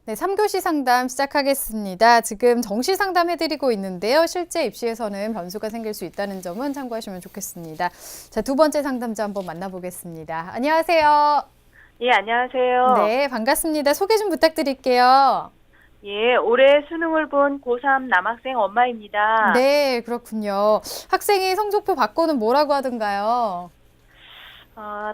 네, 3교시 상담 시작하겠습니다. 지금 정시 상담 해드리고 있는데요. 실제 입시에서는 변수가 생길 수 있다는 점은 참고하시면 좋겠습니다. 자, 두 번째 상담자 한번 만나보겠습니다. 안녕하세요. 예, 안녕하세요. 네, 반갑습니다. 소개 좀 부탁드릴게요. 예, 올해 수능을 본 고3 남학생 엄마입니다. 네, 그렇군요. 학생이 성적표 받고는 뭐라고 하던가요?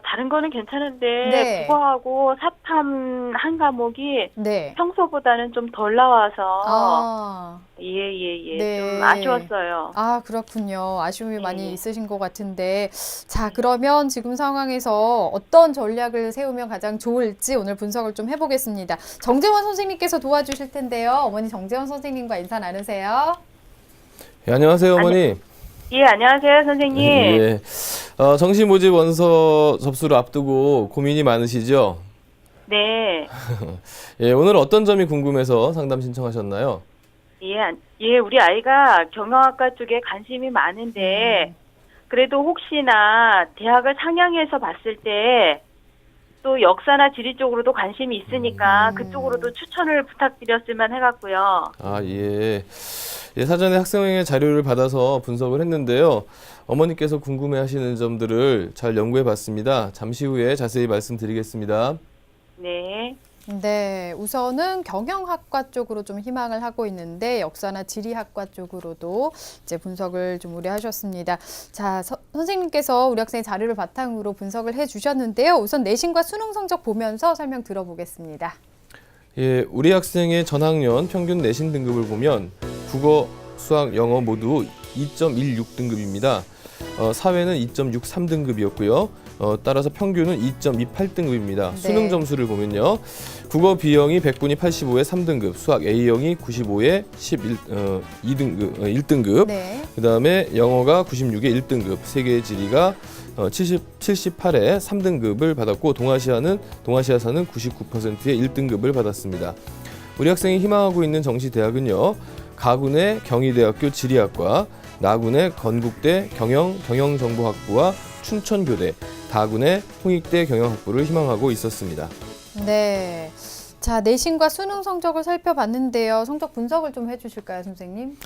다른 거는 괜찮은데 네. 국어하고 사탐 한 과목이 네. 평소보다는 좀 덜 나와서 아, 예. 네. 좀 아쉬웠어요. 아, 그렇군요. 아쉬움이 예, 많이 예. 있으신 것 같은데. 자, 그러면 지금 상황에서 어떤 전략을 세우면 가장 좋을지 오늘 분석을 좀 해보겠습니다. 정재원 선생님께서 도와주실 텐데요. 어머니 정재원 선생님과 인사 나누세요. 예, 안녕하세요, 어머니. 예, 안녕하세요, 선생님. 예. 정시 모집 원서 접수를 앞두고 고민이 많으시죠? 네. 예, 오늘 어떤 점이 궁금해서 상담 신청하셨나요? 예, 우리 아이가 경영학과 쪽에 관심이 많은데 그래도 혹시나 대학을 상향해서 봤을 때 또 역사나 지리 쪽으로도 관심이 있으니까 그쪽으로도 추천을 부탁드렸으면 해갖고요. 아, 예. 예, 사전에 학생회 자료를 받아서 분석을 했는데요. 어머니께서 궁금해 하시는 점들을 잘 연구해 봤습니다. 잠시 후에 자세히 말씀드리겠습니다. 네. 네, 우선은 경영학과 쪽으로 좀 희망을 하고 있는데 역사나 지리학과 쪽으로도 이제 분석을 좀 의뢰하셨습니다. 자, 선생님께서 우리 학생의 자료를 바탕으로 분석을 해주셨는데요. 우선 내신과 수능 성적 보면서 설명 들어보겠습니다. 예, 우리 학생의 전학년 평균 내신 등급을 보면 국어, 수학, 영어 모두 2.16등급입니다. 사회는 2.63등급이었고요. 따라서 평균은 2.28등급입니다. 네. 수능 점수를 보면요. 국어 B형이 100분이 85에 3등급, 수학 A형이 95에 1등급, 네. 그 다음에 영어가 96에 1등급, 세계 지리가 78에 3등급을 받았고 동아시아사는 99%의 1등급을 받았습니다. 우리 학생이 희망하고 있는 정시대학은요. 가군의 경희대학교 지리학과, 나군의 건국대 경영정보학부와 춘천교대, 다군의 홍익대 경영학부를 희망하고 있었습니다. 네. 자, 내신과 수능 성적을 살펴봤는데요. 성적 분석을 좀 해주실까요, 선생님?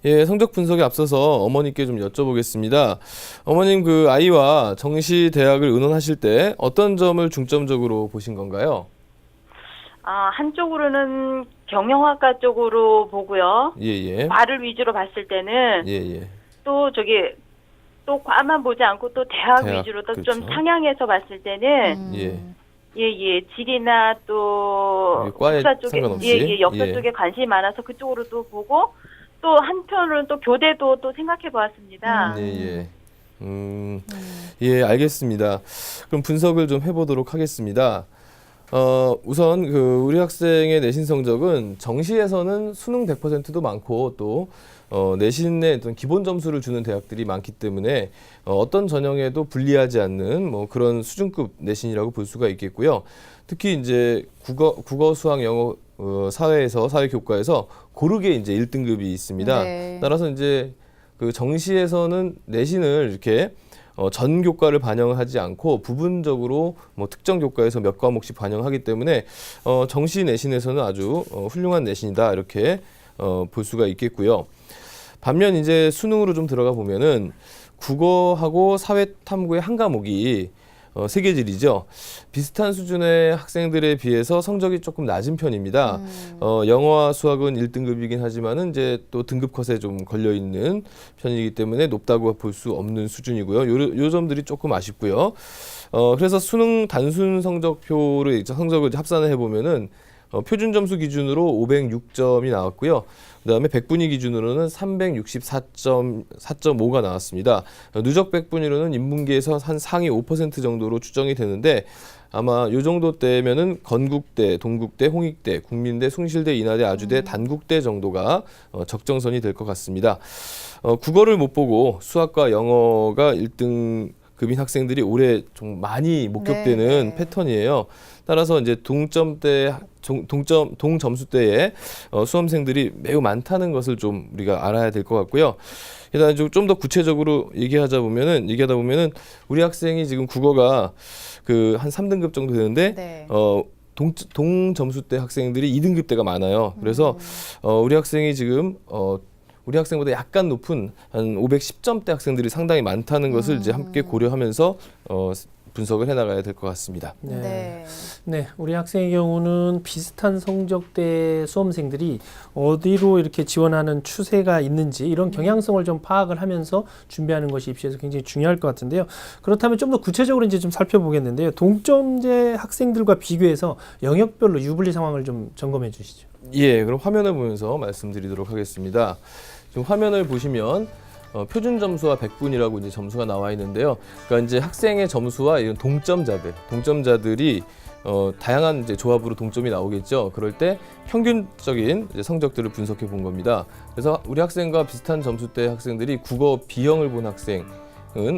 예, 성적 분석에 앞서서 어머니께 좀 여쭤보겠습니다. 어머님, 그 아이와 정시 대학을 의논하실 때 어떤 점을 중점적으로 보신 건가요? 한쪽으로는 경영학과 쪽으로 보고요. 예. 과를 위주로 봤을 때는 예. 또 과만 보지 않고 또 대학 위주로 또 그렇죠. 좀 상향해서 봤을 때는 예. 지리나 또 과에 역사 쪽에 상관없이? 역사 예. 쪽에 관심이 많아서 그쪽으로도 보고 또 한편으로는 또 교대도 또 생각해 보았습니다. 예. 예, 알겠습니다. 그럼 분석을 좀 해보도록 하겠습니다. 우선 우리 학생의 내신 성적은 정시에서는 수능 100%도 많고 또 내신에 어떤 기본 점수를 주는 대학들이 많기 때문에 어떤 전형에도 불리하지 않는 뭐 그런 수준급 내신이라고 볼 수가 있겠고요. 특히 이제 국어, 수학, 영어, 사회 교과에서 고르게 이제 1등급이 있습니다. 네. 따라서 이제 그 정시에서는 내신을 이렇게 전 교과를 반영하지 않고 부분적으로 뭐 특정 교과에서 몇 과목씩 반영하기 때문에 정시 내신에서는 아주 훌륭한 내신이다 이렇게 볼 수가 있겠고요. 반면 이제 수능으로 좀 들어가 보면은 국어하고 사회탐구의 한 과목이 세계지리죠. 비슷한 수준의 학생들에 비해서 성적이 조금 낮은 편입니다. 영어와 수학은 1등급이긴 하지만은 이제 또 등급 컷에 좀 걸려 있는 편이기 때문에 높다고 볼 수 없는 수준이고요. 요 점들이 조금 아쉽고요. 그래서 수능 단순 성적을 합산을 해보면은 표준 점수 기준으로 506점이 나왔고요. 그다음에 백분위 기준으로는 364.4.5가 나왔습니다. 누적 백분위로는 인문계에서 한 상위 5% 정도로 추정이 되는데 아마 요 정도 때면은 건국대, 동국대, 홍익대, 국민대, 숭실대, 인하대, 아주대, 단국대 정도가 적정선이 될 것 같습니다. 국어를 못 보고 수학과 영어가 1등급인 학생들이 올해 좀 많이 목격되는 네. 패턴이에요. 따라서 이제 동점수대에 수험생들이 매우 많다는 것을 좀 우리가 알아야 될 것 같고요. 일단 좀 더 구체적으로 얘기하다 보면은 우리 학생이 지금 국어가 그 한 3등급 정도 되는데 네. 동점수대 학생들이 2등급대가 많아요. 그래서 우리 학생이 지금 우리 학생보다 약간 높은 한 510점대 학생들이 상당히 많다는 것을 이제 함께 고려하면서 분석을 해나가야 될 것 같습니다. 네, 우리 학생의 경우는 비슷한 성적대 수험생들이 어디로 이렇게 지원하는 추세가 있는지 이런 경향성을 좀 파악을 하면서 준비하는 것이 입시에서 굉장히 중요할 것 같은데요. 그렇다면 좀 더 구체적으로 이제 좀 살펴보겠는데요. 동점제 학생들과 비교해서 영역별로 유불리 상황을 좀 점검해 주시죠. 예, 그럼 화면을 보면서 말씀드리도록 하겠습니다. 지금 화면을 보시면 표준 점수와 백분이라고 이제 점수가 나와 있는데요. 그러니까 이제 학생의 점수와 이런 동점자들이 다양한 이제 조합으로 동점이 나오겠죠. 그럴 때 평균적인 이제 성적들을 분석해 본 겁니다. 그래서 우리 학생과 비슷한 점수대 학생들이 국어 B형을 본 학생은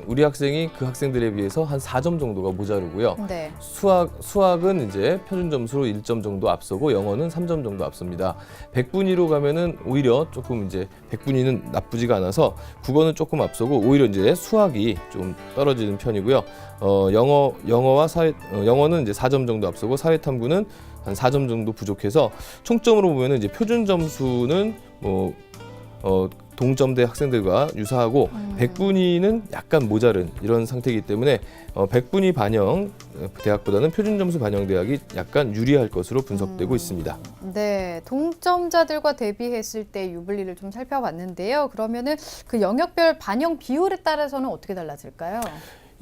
우리 학생이 그 학생들에 비해서 한 4점 정도가 모자르고요. 네. 수학은 이제 표준 점수로 1점 정도 앞서고 영어는 3점 정도 앞섭니다. 백분위로 가면은 오히려 조금 이제 백분위는 나쁘지가 않아서 국어는 조금 앞서고 오히려 이제 수학이 좀 떨어지는 편이고요. 영어는 이제 4점 정도 앞서고 사회탐구는 한 4점 정도 부족해서 총점으로 보면은 이제 표준 점수는 동점대 학생들과 유사하고 백분위는 약간 모자른 이런 상태이기 때문에 백분위 반영 대학보다는 표준 점수 반영 대학이 약간 유리할 것으로 분석되고 있습니다. 네, 동점자들과 대비했을 때 유불리를 좀 살펴봤는데요. 그러면은 그 영역별 반영 비율에 따라서는 어떻게 달라질까요?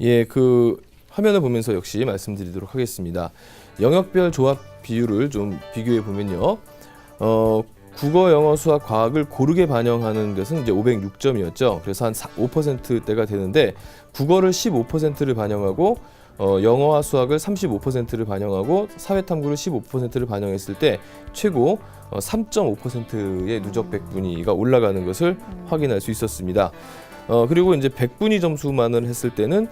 예, 그 화면을 보면서 역시 말씀드리도록 하겠습니다. 영역별 조합 비율을 좀 비교해 보면요. 국어, 영어, 수학, 과학을 고르게 반영하는 것은 이제 506점이었죠. 그래서 한 5%대가 되는데 국어를 15%를 반영하고 영어와 수학을 35%를 반영하고 사회탐구를 15%를 반영했을 때 최고 3.5%의 누적 백분위가 올라가는 것을 확인할 수 있었습니다. 그리고 이제 백분위 점수만을 했을 때는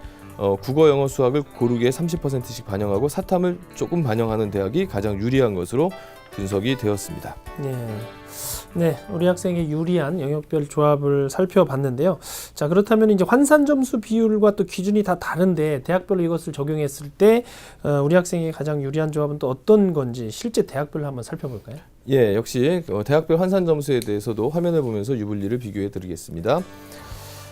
국어, 영어, 수학을 고르게 30%씩 반영하고 사탐을 조금 반영하는 대학이 가장 유리한 것으로 분석이 되었습니다. 네, 우리 학생의 유리한 영역별 조합을 살펴봤는데요. 자, 그렇다면 이제 환산 점수 비율과 또 기준이 다 다른데 대학별로 이것을 적용했을 때 우리 학생의 가장 유리한 조합은 또 어떤 건지 실제 대학별로 한번 살펴볼까요? 예, 역시 대학별 환산 점수에 대해서도 화면을 보면서 유불리를 비교해 드리겠습니다.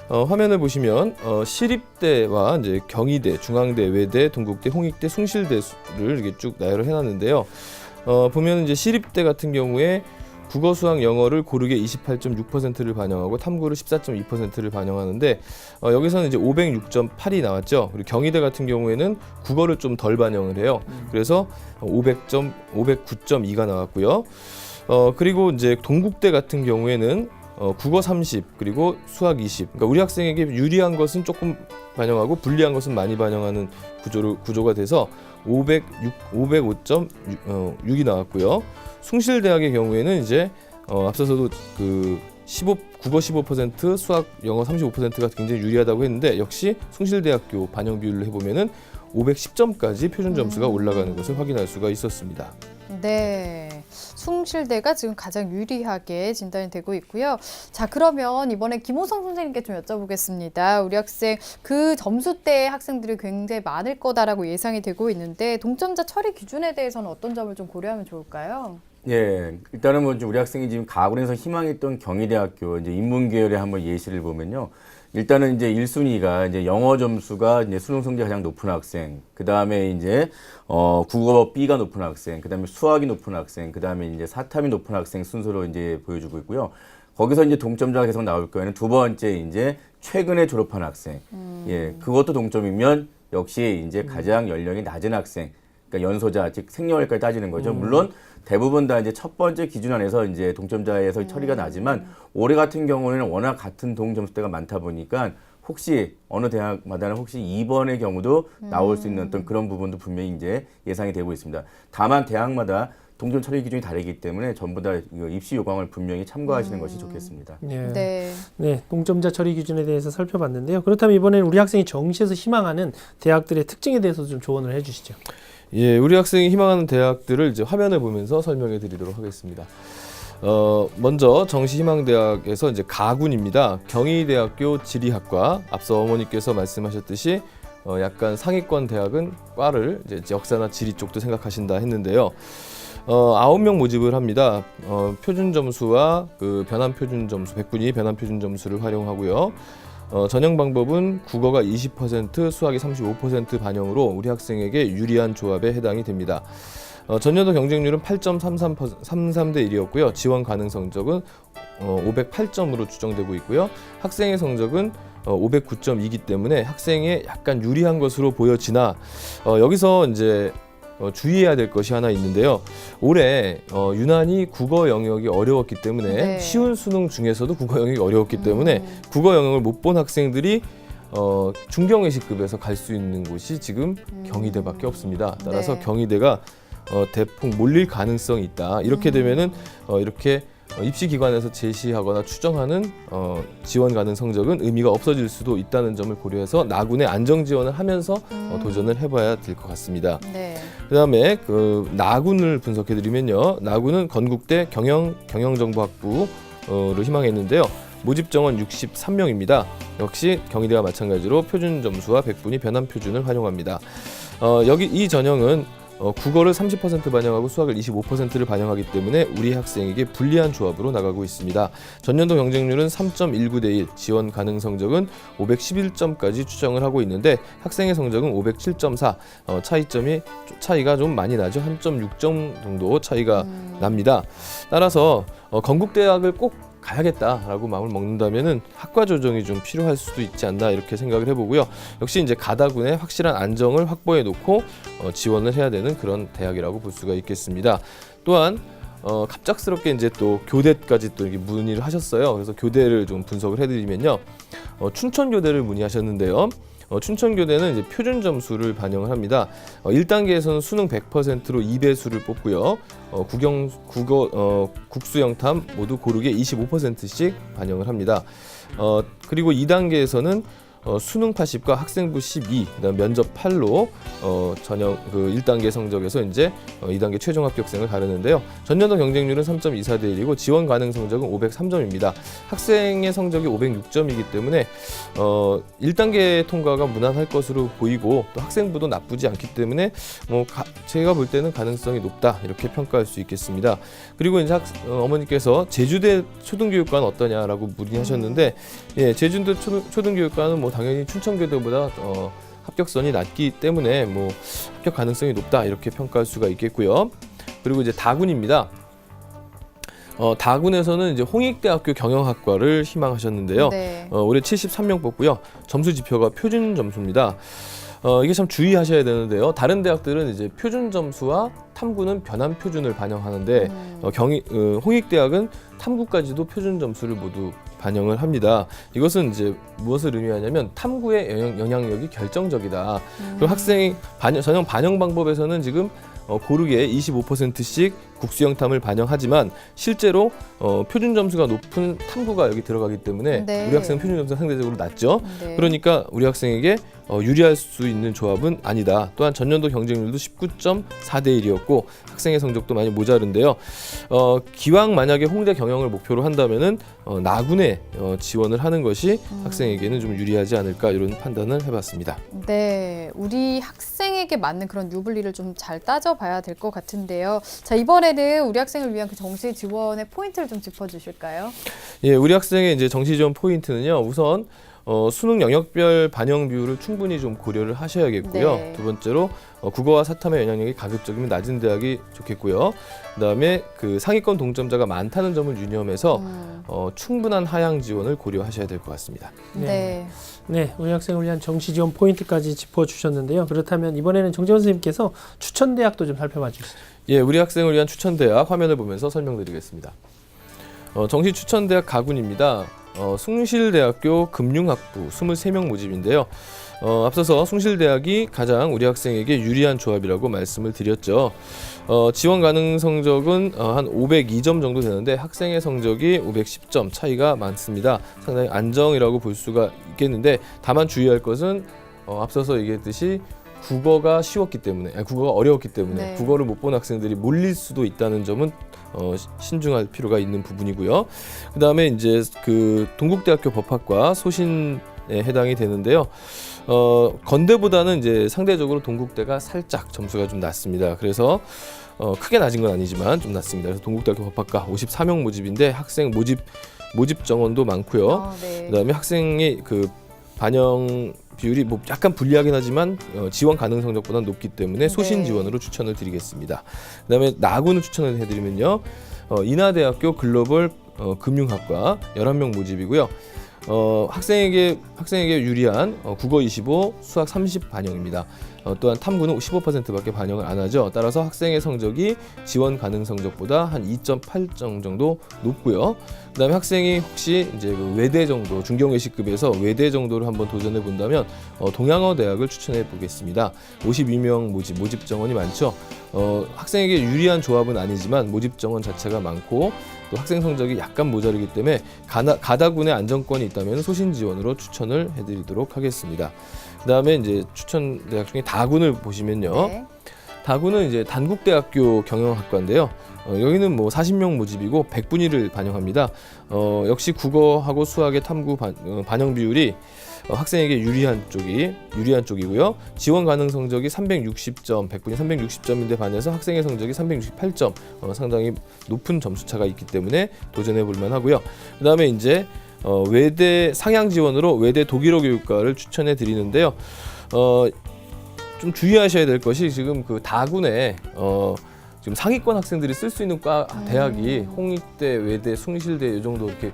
화면을 보시면 시립대와 이제 경희대, 중앙대, 외대, 동국대, 홍익대, 숭실대를 이렇게 쭉 나열을 해놨는데요. 보면 이제 시립대 같은 경우에 국어, 수학, 영어를 고르게 28.6%를 반영하고 탐구를 14.2%를 반영하는데 여기서는 이제 506.8이 나왔죠. 그리고 경희대 같은 경우에는 국어를 좀 덜 반영을 해요. 그래서 509.2가 나왔고요. 그리고 이제 동국대 같은 경우에는 국어 30 그리고 수학 20. 그러니까 우리 학생에게 유리한 것은 조금 반영하고 불리한 것은 많이 반영하는 구조가 돼서 505.6이 나왔고요. 숭실대학의 경우에는 이제 앞서서도 그 국어 15%, 수학, 영어 35%가 굉장히 유리하다고 했는데 역시 숭실대학교 반영 비율을 해보면은 510점까지 표준 점수가 올라가는 것을 확인할 수가 있었습니다. 네, 숭실대가 지금 가장 유리하게 진단이 되고 있고요. 자, 그러면 이번에 김호성 선생님께 좀 여쭤보겠습니다. 우리 학생 그 점수대 학생들이 굉장히 많을 거다라고 예상이 되고 있는데 동점자 처리 기준에 대해서는 어떤 점을 좀 고려하면 좋을까요? 예, 일단은 뭐 우리 학생이 지금 가군에서 희망했던 경희대학교 이제 인문계열의 한번 예시를 보면요. 일단은 이제 1순위가 이제 영어 점수가 이제 수능 성적이 가장 높은 학생, 그 다음에 이제 국어 B가 높은 학생, 그 다음에 수학이 높은 학생, 그 다음에 이제 사탐이 높은 학생 순서로 이제 보여주고 있고요. 거기서 이제 동점자가 계속 나올 거에는 두 번째 이제 최근에 졸업한 학생, 예, 그것도 동점이면 역시 이제 가장 연령이 낮은 학생, 그러니까 연소자 즉 생년월일까지 따지는 거죠. 물론 대부분 다 이제 첫 번째 기준 안에서 이제 동점자에서 처리가 나지만 올해 같은 경우는 워낙 같은 동점수대가 많다 보니까 혹시 어느 대학마다는 혹시 2번의 경우도 나올 수 있는 어떤 그런 부분도 분명히 이제 예상이 되고 있습니다. 다만 대학마다 동점 처리 기준이 다르기 때문에 전부 다 입시 요강을 분명히 참고하시는 것이 좋겠습니다. 네. 네, 동점자 처리 기준에 대해서 살펴봤는데요. 그렇다면 이번에는 우리 학생이 정시에서 희망하는 대학들의 특징에 대해서 좀 조언을 해주시죠. 예, 우리 학생이 희망하는 대학들을 이제 화면을 보면서 설명해 드리도록 하겠습니다. 먼저 정시 희망대학에서 이제 가군입니다. 경희대학교 지리학과, 앞서 어머니께서 말씀하셨듯이 약간 상위권 대학은 과를 이제 역사나 지리 쪽도 생각하신다 했는데요. 9명 모집을 합니다. 표준 점수와 그 변환 표준 점수, 100분위 변환 표준 점수를 활용하고요. 전형 방법은 국어가 20%, 수학이 35% 반영으로 우리 학생에게 유리한 조합에 해당이 됩니다. 전년도 경쟁률은 8.33대 1이었고요. 지원 가능 성적은 508점으로 추정되고 있고요. 학생의 성적은 509.2이기 때문에 학생에 약간 유리한 것으로 보여지나 여기서 이제 주의해야 될 것이 하나 있는데요. 올해 유난히 국어 영역이 어려웠기 때문에 네. 쉬운 수능 중에서도 국어 영역이 어려웠기 때문에 국어 영역을 못 본 학생들이 중경외시급에서 갈 수 있는 곳이 지금 경희대밖에 없습니다. 따라서 네. 경희대가 대폭 몰릴 가능성이 있다. 이렇게 되면은 이렇게 입시기관에서 제시하거나 추정하는 지원 가능 성적은 의미가 없어질 수도 있다는 점을 고려해서 나군에 안정 지원을 하면서 도전을 해봐야 될 것 같습니다. 네. 그다음에 그 나군을 분석해드리면요, 나군은 건국대 경영정보학부를 희망했는데요. 모집 정원 63명입니다. 역시 경희대와 마찬가지로 표준 점수와 100분위 변환 표준을 활용합니다. 여기 이 전형은 국어를 30% 반영하고 수학을 25%를 반영하기 때문에 우리 학생에게 불리한 조합으로 나가고 있습니다. 전년도 경쟁률은 3.19대 1, 지원 가능 성적은 511점까지 추정을 하고 있는데 학생의 성적은 507.4, 차이가 좀 많이 나죠. 1.6점 정도 차이가 납니다. 따라서 건국대학을 꼭 가야겠다라고 마음을 먹는다면은 학과 조정이 좀 필요할 수도 있지 않나 이렇게 생각을 해보고요. 역시 이제 가다군의 확실한 안정을 확보해 놓고 지원을 해야 되는 그런 대학이라고 볼 수가 있겠습니다. 또한 갑작스럽게 이제 또 교대까지 또 이렇게 문의를 하셨어요. 그래서 교대를 좀 분석을 해드리면요, 춘천교대를 문의하셨는데요. 춘천교대는 이제 표준 점수를 반영을 합니다. 1단계에서는 수능 100%로 2배수를 뽑고요. 국수 영탐 모두 고르게 25%씩 반영을 합니다. 그리고 2단계에서는 수능 80과 학생부 12, 그다음 면접 8로 전형 그 1단계 성적에서 이제 2단계 최종 합격생을 가르는데요. 전년도 경쟁률은 3.24대 1이고 지원 가능 성적은 503점입니다. 학생의 성적이 506점이기 때문에 1단계 통과가 무난할 것으로 보이고 또 학생부도 나쁘지 않기 때문에 제가 볼 때는 가능성이 높다 이렇게 평가할 수 있겠습니다. 그리고 이제 어머니께서 제주대 초등교육과는 어떠냐라고 문의하셨는데, 예, 제주대 초등교육과는 당연히 춘천교대보다 합격선이 낮기 때문에 합격 가능성이 높다 이렇게 평가할 수가 있겠고요. 그리고 이제 다군입니다. 다군에서는 이제 홍익대학교 경영학과를 희망하셨는데요. 네. 올해 73명 뽑고요. 점수 지표가 표준 점수입니다. 이게 참 주의하셔야 되는데요. 다른 대학들은 이제 표준 점수와 탐구는 변환 표준을 반영하는데 홍익대학은 탐구까지도 표준 점수를 모두 반영을 합니다. 이것은 이제 무엇을 의미하냐면 탐구의 영향력이 결정적이다. 그리고 학생이 전형 반영 방법에서는 지금 고르게 25%씩 국수영탐을 반영하지만 실제로 표준 점수가 높은 탐구가 여기 들어가기 때문에 네. 우리 학생 표준 점수가 상대적으로 낮죠. 네. 그러니까 우리 학생에게 유리할 수 있는 조합은 아니다. 또한 전년도 경쟁률도 19.4대 1이었고 학생의 성적도 많이 모자른데요. 기왕 만약에 홍대 경영을 목표로 한다면은 나군에 지원을 하는 것이 학생에게는 좀 유리하지 않을까 이런 판단을 해봤습니다. 네, 우리 학생에게 맞는 그런 유불리를 좀 잘 따져봐야 될 것 같은데요. 자, 이번에는 우리 학생을 위한 그 정시 지원의 포인트를 좀 짚어주실까요? 예, 우리 학생의 이제 정시 지원 포인트는요. 우선 수능 영역별 반영 비율을 충분히 좀 고려를 하셔야겠고요. 네. 두 번째로 국어와 사탐의 영향력이 가급적이면 낮은 대학이 좋겠고요. 그다음에 그 상위권 동점자가 많다는 점을 유념해서 충분한 하향 지원을 고려하셔야 될 것 같습니다. 네. 네, 우리 학생을 위한 정시 지원 포인트까지 짚어주셨는데요. 그렇다면 이번에는 정재원 선생님께서 추천 대학도 좀 살펴봐 주시죠. 예, 우리 학생을 위한 추천 대학 화면을 보면서 설명드리겠습니다. 정시 추천 대학 가군입니다. 숭실대학교 금융학부 23명 모집인데요. 앞서서 숭실대학이 가장 우리 학생에게 유리한 조합이라고 말씀을 드렸죠. 지원 가능 성적은 한 502점 정도 되는데 학생의 성적이 510점 차이가 많습니다. 상당히 안정이라고 볼 수가 있겠는데 다만 주의할 것은 앞서서 얘기했듯이 국어가 어려웠기 때문에 네. 국어를 못 본 학생들이 몰릴 수도 있다는 점은 신중할 필요가 있는 부분이고요. 그다음에 이제 그 동국대학교 법학과 소신의 해당이 되는데요. 건대보다는 이제 상대적으로 동국대가 살짝 점수가 좀 낮습니다. 그래서 크게 낮은 건 아니지만 좀 낮습니다. 그래서 동국대학교 법학과 54명 모집인데 학생 모집 정원도 많고요. 네. 그다음에 학생의 그 반영 비율이 뭐 약간 불리하긴 하지만 지원 가능 성적보다 높기 때문에 소신 네. 지원으로 추천을 드리겠습니다. 그다음에 나군을 추천을 해드리면요. 인하대학교 글로벌 금융학과 11명 모집이고요. 학생에게 유리한 국어 25, 수학 30 반영입니다. 또한 탐구는 15%밖에 반영을 안 하죠. 따라서 학생의 성적이 지원 가능 성적보다 한 2.8점 정도 높고요. 그다음에 학생이 혹시 이제 그 외대 정도, 중경외식급에서 외대 정도를 한번 도전해 본다면 동양어 대학을 추천해 보겠습니다. 52명 모집 정원이 많죠. 학생에게 유리한 조합은 아니지만 모집 정원 자체가 많고 또 학생 성적이 약간 모자르기 때문에 가다군의 안정권이 있다면 소신 지원으로 추천을 해드리도록 하겠습니다. 그다음에 이제 추천 대학 중에 다군을 보시면요. 네. 다군은 이제 단국대학교 경영학과인데요. 여기는 뭐 40명 모집이고 100분위를 반영합니다. 역시 국어하고 수학의 탐구 반영 비율이 학생에게 유리한 쪽이고요. 지원 가능 성적이 360점, 100분이 360점인데 반해서 학생의 성적이 368점, 상당히 높은 점수 차가 있기 때문에 도전해 볼 만하고요. 그다음에 이제 외대 상향 지원으로 외대 독일어 교육과를 추천해 드리는데요. 좀 주의하셔야 될 것이 지금 그 다군에 지금 상위권 학생들이 쓸 수 있는 과 대학이 홍익대, 외대, 숭실대 이 정도 이렇게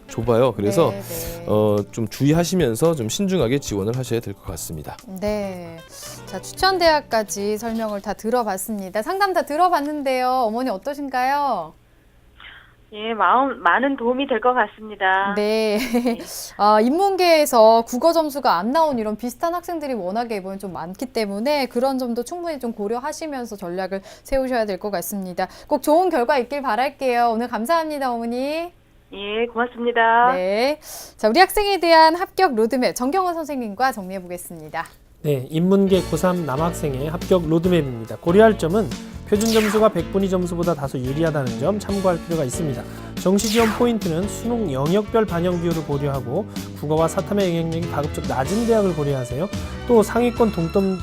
좁아요. 그래서 네, 네. 좀 주의하시면서 좀 신중하게 지원을 하셔야 될 것 같습니다. 네. 자, 추천 대학까지 설명을 다 들어봤습니다. 상담 다 들어봤는데요. 어머니 어떠신가요? 예, 많은 도움이 될 것 같습니다. 네. 인문계에서 국어 점수가 안 나온 이런 비슷한 학생들이 워낙에 이번에 좀 많기 때문에 그런 점도 충분히 좀 고려하시면서 전략을 세우셔야 될 것 같습니다. 꼭 좋은 결과 있길 바랄게요. 오늘 감사합니다, 어머니. 예, 고맙습니다. 네. 자, 우리 학생에 대한 합격 로드맵 정경원 선생님과 정리해 보겠습니다. 네, 인문계 고3 남학생의 합격 로드맵입니다. 고려할 점은 표준 점수가 100분위 점수보다 다소 유리하다는 점 참고할 필요가 있습니다. 정시 지원 포인트는 수능 영역별 반영 비율을 고려하고 국어와 사탐의 영향력이 가급적 낮은 대학을 고려하세요. 또 상위권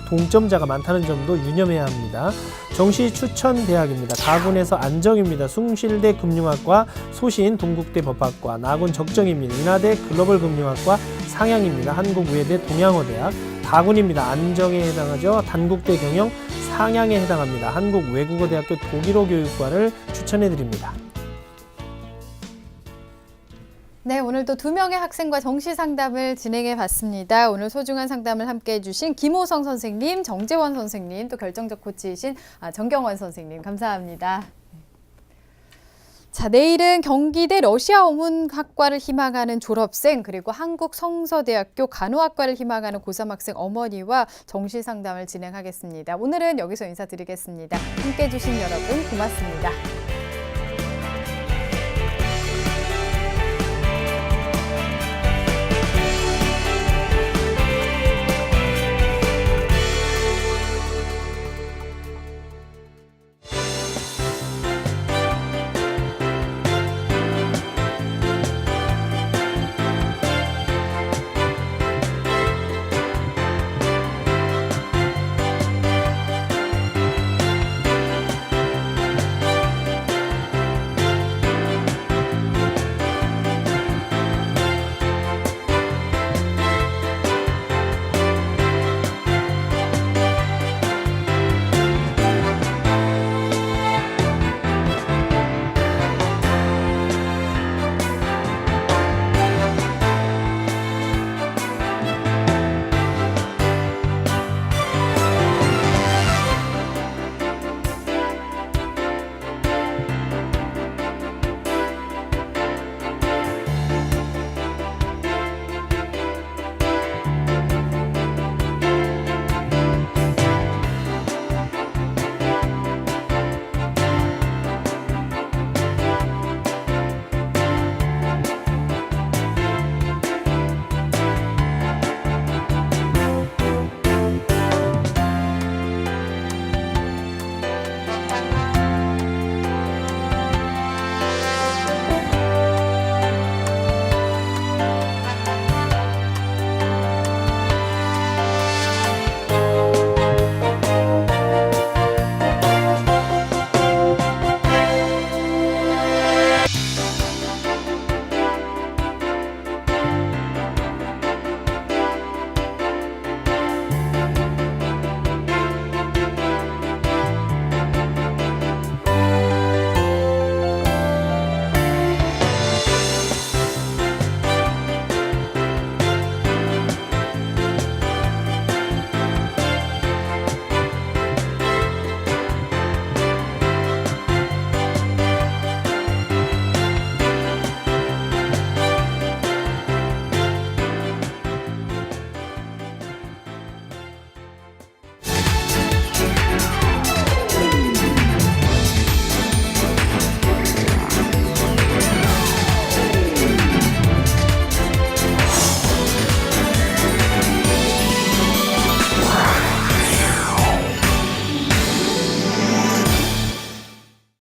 동점자가 많다는 점도 유념해야 합니다. 정시 추천 대학입니다. 다군에서 안정입니다. 숭실대 금융학과, 소신 동국대 법학과, 나군 적정입니다. 인하대 글로벌 금융학과, 상향입니다. 한국외대 동양어대학, 다군입니다. 안정에 해당하죠. 단국대 경영, 상향에 해당합니다. 한국외국어대학교 독일어 교육과를 추천해드립니다. 네, 오늘도 2명의 학생과 정시 상담을 진행해 봤습니다. 오늘 소중한 상담을 함께 해주신 김호성 선생님, 정재원 선생님, 또 결정적 코치이신 정경원 선생님, 감사합니다. 자, 내일은 경기대 러시아 어문학과를 희망하는 졸업생, 그리고 한국성서대학교 간호학과를 희망하는 고3 학생 어머니와 정시 상담을 진행하겠습니다. 오늘은 여기서 인사드리겠습니다. 함께 해주신 여러분 고맙습니다.